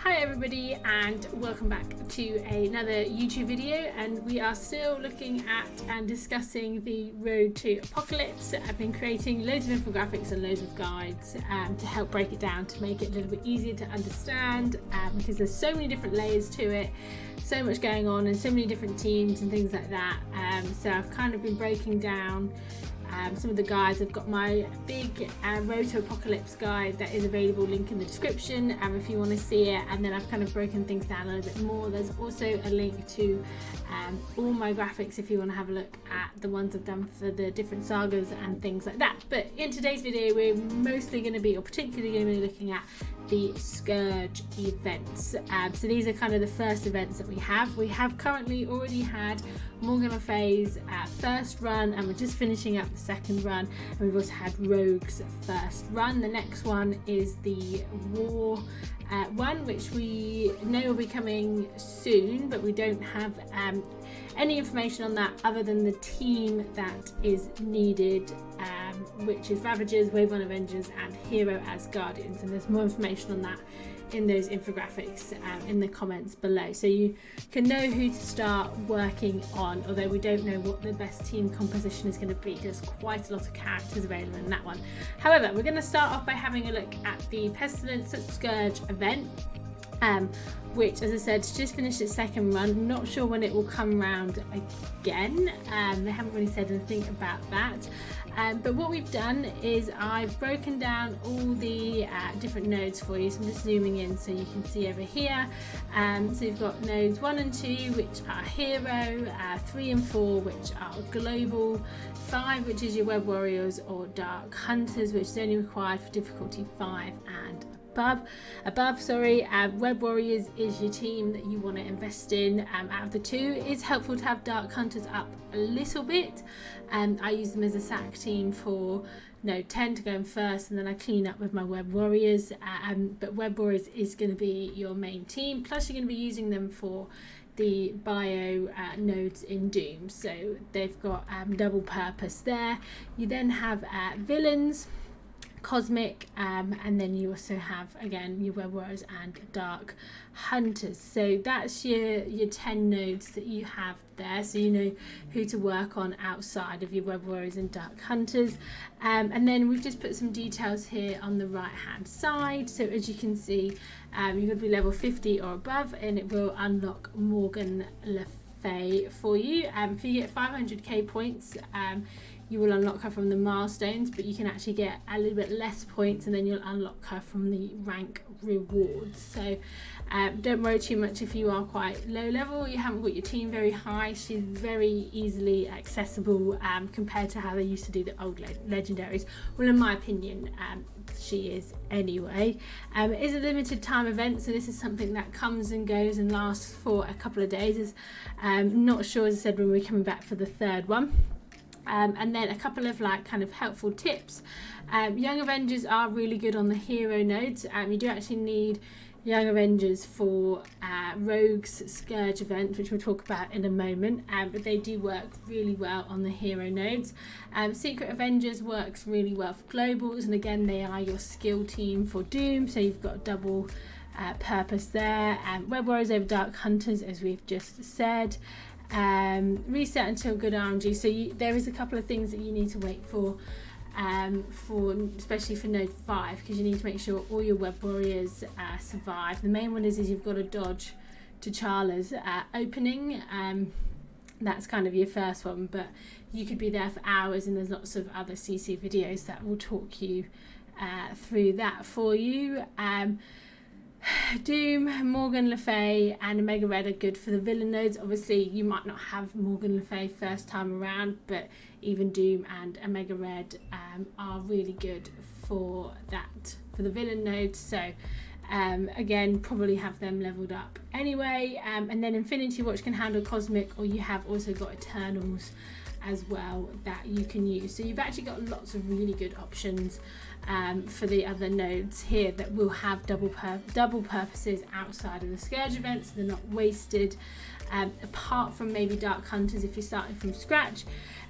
Hi everybody and welcome back to another YouTube video, and we are still looking at and discussing the road to Apocalypse. I've been creating loads of infographics and loads of guides to help break it down, to make it a little bit easier to understand, because there's so many different layers to it, so much going on and so many different teams and things like that. So I've kind of been breaking down some of the guides. I've got my big Road to Apocalypse guide that is available, link in the description if you want to see it, and then I've kind of broken things down a little bit more. There's also a link to all my graphics if you want to have a look at the ones I've done for the different sagas and things like that. But in today's video we're mostly going to be, or particularly going to be, looking at the Scourge events. So these are kind of the first events that we have. We have currently already had Morgan Le Fay's first run, and we're just finishing up the second run, and we've also had Rogue's first run. The next one is the War one, which we know will be coming soon, but we don't have any information on that other than the team that is needed, which is Ravagers, Wave 1 Avengers and Hero as Guardians, and there's more information on that in those infographics in the comments below, so you can know who to start working on, although we don't know what the best team composition is going to be. There's quite a lot of characters available in that one. However, we're going to start off by having a look at the Pestilence Scourge event, which, as I said, just finished its second run. Not sure when it will come round again. They haven't really said anything about that. But what we've done is I've broken down all the different nodes for you. So I'm just zooming in so you can see over here. So you've got nodes 1 and 2, which are Hero, 3 and 4, which are Global, 5, which is your Web Warriors or Dark Hunters, which is only required for difficulty 5 and above. Web Warriors is your team that you want to invest in. Out of the two, it's helpful to have Dark Hunters up a little bit. I use them as a sack team for node 10 to go in first, and then I clean up with my Web Warriors. But Web Warriors is going to be your main team, plus you're going to be using them for the bio nodes in Doom, so they've got double purpose there. You then have villains, Cosmic, and then you also have again your Web Warriors and Dark Hunters. So that's your 10 nodes that you have there, so you know who to work on outside of your Web Warriors and Dark Hunters. And then we've just put some details here on the right hand side. So as you can see, you're going to be level 50 or above, and it will unlock Morgan Le Fay for you. If you get 500k points, you will unlock her from the milestones, but you can actually get a little bit less points, and then you'll unlock her from the rank rewards. So don't worry too much if you are quite low level, you haven't got your team very high. She's very easily accessible compared to how they used to do the old legendaries. Well, in my opinion, she is anyway. It is a limited time event, so this is something that comes and goes and lasts for a couple of days. Not sure, as I said, when we're coming back for the third one. And then a couple of kind of helpful tips. Young Avengers are really good on the hero nodes. You do actually need Young Avengers for Rogue's Scourge event, which we'll talk about in a moment, but they do work really well on the hero nodes. Secret Avengers works really well for globals, and again they are your skill team for Doom, so you've got double purpose there. Web Warriors over Dark Hunters, as we've just said. Reset until good RNG, so there is a couple of things that you need to wait for especially for node 5, because you need to make sure all your Web Warriors survive. The main one is you've got to dodge T'Challa's opening. That's kind of your first one, but you could be there for hours, and there's lots of other CC videos that will talk you through that for you. Doom, Morgan Le Fay and Omega Red are good for the villain nodes. Obviously you might not have Morgan Le Fay first time around, but even Doom and Omega Red are really good for the villain nodes. So again, probably have them leveled up anyway. And then Infinity Watch can handle Cosmic, or you have also got Eternals as well that you can use. So you've actually got lots of really good options for the other nodes here that will have double purposes outside of the Scourge events, so they're not wasted. Apart from maybe Dark Hunters, if you're starting from scratch,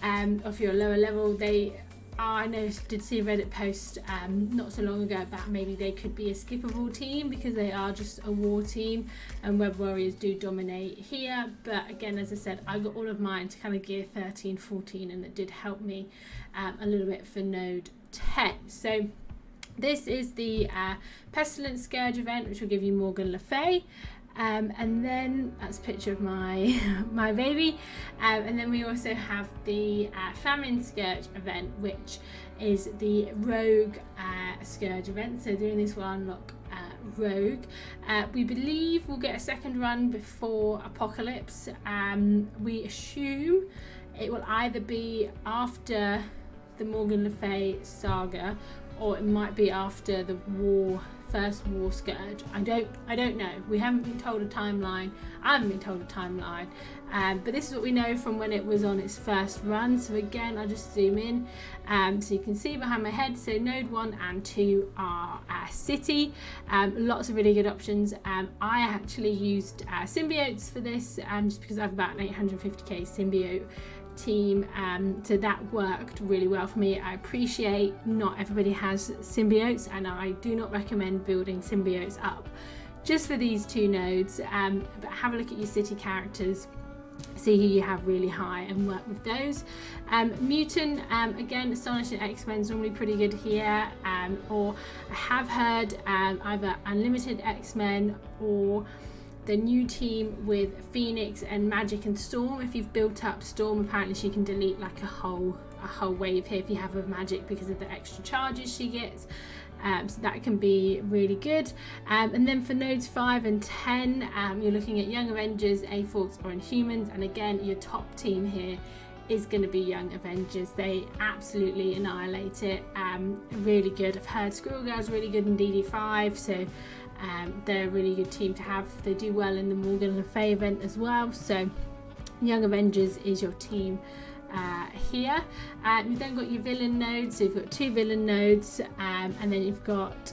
or if you're a lower level, they I did see a Reddit post not so long ago about maybe they could be a skippable team because they are just a war team, and Web Warriors do dominate here. But again, as I said, I got all of mine to kind of gear 13, 14, and that did help me a little bit for node 10. So this is the Pestilence Scourge event, which will give you Morgan Le Fay. And then that's a picture of my my baby, and then we also have the Famine Scourge event, which is the Rogue Scourge event. So doing this will unlock Rogue. We believe we'll get a second run before Apocalypse. We assume it will either be after the Morgan Le Fay saga, or it might be after the first war Scourge. I don't know. We haven't been told a timeline. I haven't been told a timeline. But this is what we know from when it was on its first run. So again, I'll just zoom in so you can see behind my head. So node 1 and 2 are city. Lots of really good options. I actually used symbiotes for this just because I have about an 850k symbiote team, so that worked really well for me. I appreciate not everybody has symbiotes, and I do not recommend building symbiotes up just for these two nodes, but have a look at your city characters, see who you have really high and work with those. Mutant, again, Astonishing X-Men is normally pretty good here, or I have heard either Unlimited X-Men or the new team with Phoenix and Magic and Storm. If you've built up Storm, apparently she can delete like a whole wave here if you have a Magic because of the extra charges she gets. So that can be really good. And then for nodes 5 and 10, you're looking at Young Avengers, A-Force or Inhumans, and again your top team here is going to be Young Avengers. They absolutely annihilate it. Really good. I've heard Squirrel Girl's really good in DD5, so they're a really good team to have. They do well in the Morgan Le Fay event as well. So Young Avengers is your team here. You've then got your villain nodes. So you've got 2 villain nodes, and then you've got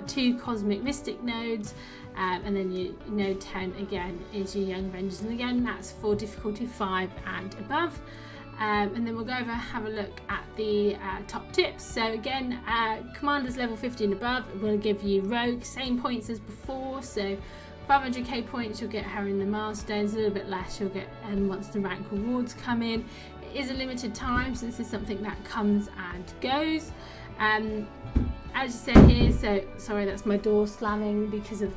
2 Cosmic Mystic nodes, and then your node 10 again is your Young Avengers, and again that's for difficulty 5 and above. And then we'll go over have a look at the top tips. So again, commanders level 50 and above will give you Rogue, same points as before. So 500k points, you'll get her in the milestones. A little bit less you'll get once the rank rewards come in. It is a limited time, so this is something that comes and goes. As you said here, so sorry, that's my door slamming because of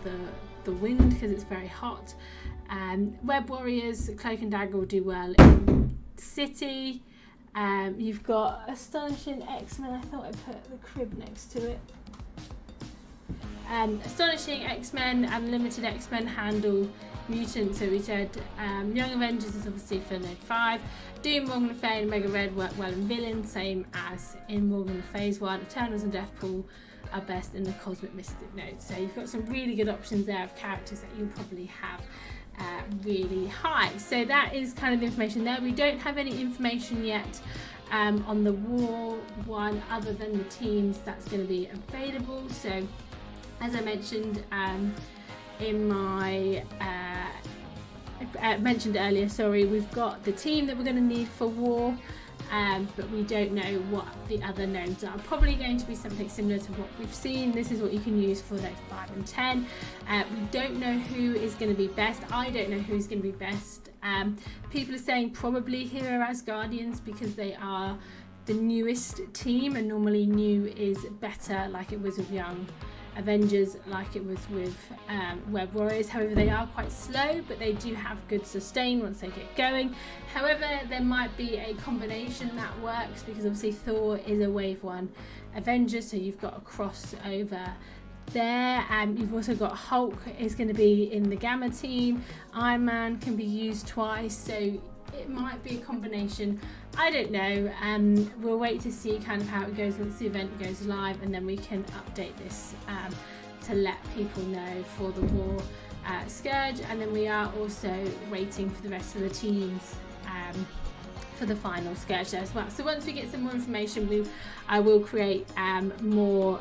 the wind, because it's very hot. Web Warriors, Cloak and Dagger will do well in city. You've got Astonishing X-Men. I thought I put the crib next to it. Astonishing X-Men and Limited X-Men handle Mutant. So we said Young Avengers is obviously for node 5. Doom, Morgan Le Fay and Mega Red work well in villain, same as in Morgan Le Fay's one. Eternals and Deathpool are best in the Cosmic Mystic node. So you've got some really good options there of characters that you'll probably have really high. So that is kind of the information there. We don't have any information yet on the war one other than the teams that's going to be available. So as I mentioned in my mentioned earlier, sorry, we've got the team that we're going to need for war, but we don't know what the other nodes are. Probably going to be something similar to what we've seen. This is what you can use for those 5 and 10. We don't know who is going to be best. I don't know who's going to be best. People are saying probably Hero Asgardians because they are the newest team, and normally new is better, like it was with Young Avengers, like it was with Web Warriors. However, they are quite slow, but they do have good sustain once they get going. However, there might be a combination that works because obviously Thor is a wave 1 Avenger, so you've got a crossover there. You've also got Hulk is going to be in the Gamma team. Iron Man can be used twice, so it might be a combination. I don't know. We'll wait to see kind of how it goes once the event goes live, and then we can update this to let people know for the war Scourge. And then we are also waiting for the rest of the teams for the final Scourge there as well. So once we get some more information, I will create more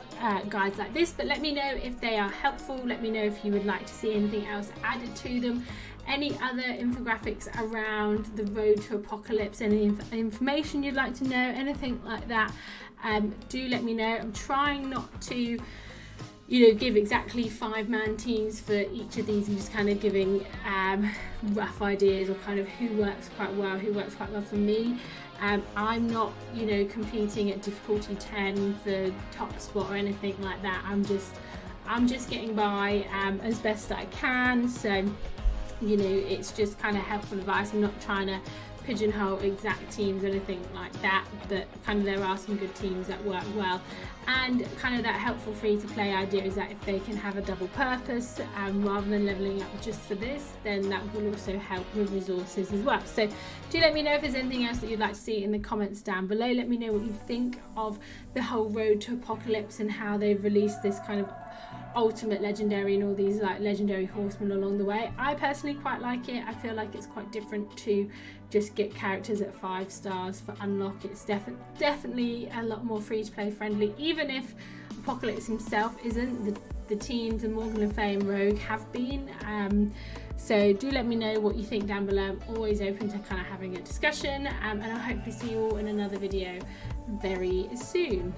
guides like this. But let me know if they are helpful. Let me know if you would like to see anything else added to them. any other infographics around the road to Apocalypse, any information you'd like to know, anything like that, do let me know. I'm trying not to give exactly 5-man teams for each of these. I'm just kind of giving rough ideas or kind of who works quite well for me. I'm not competing at difficulty 10 for top spot or anything like that. I'm just getting by as best I can, so it's just kind of helpful advice. I'm not trying to pigeonhole exact teams or anything like that, but kind of there are some good teams that work well, and kind of that helpful free to play idea is that if they can have a double purpose rather than leveling up just for this, then that will also help with resources as well. So do let me know if there's anything else that you'd like to see in the comments down below. Let me know what you think of the whole road to Apocalypse and how they've released this kind of ultimate legendary and all these like legendary horsemen along the way. I personally quite like it. I feel like it's quite different to just get characters at 5 stars for unlock. It's definitely a lot more free to play friendly, even if Apocalypse himself isn't. The teams and Morgan Le Fay and Rogue have been, so do let me know what you think down below. I'm always open to kind of having a discussion, and I'll hopefully see you all in another video very soon.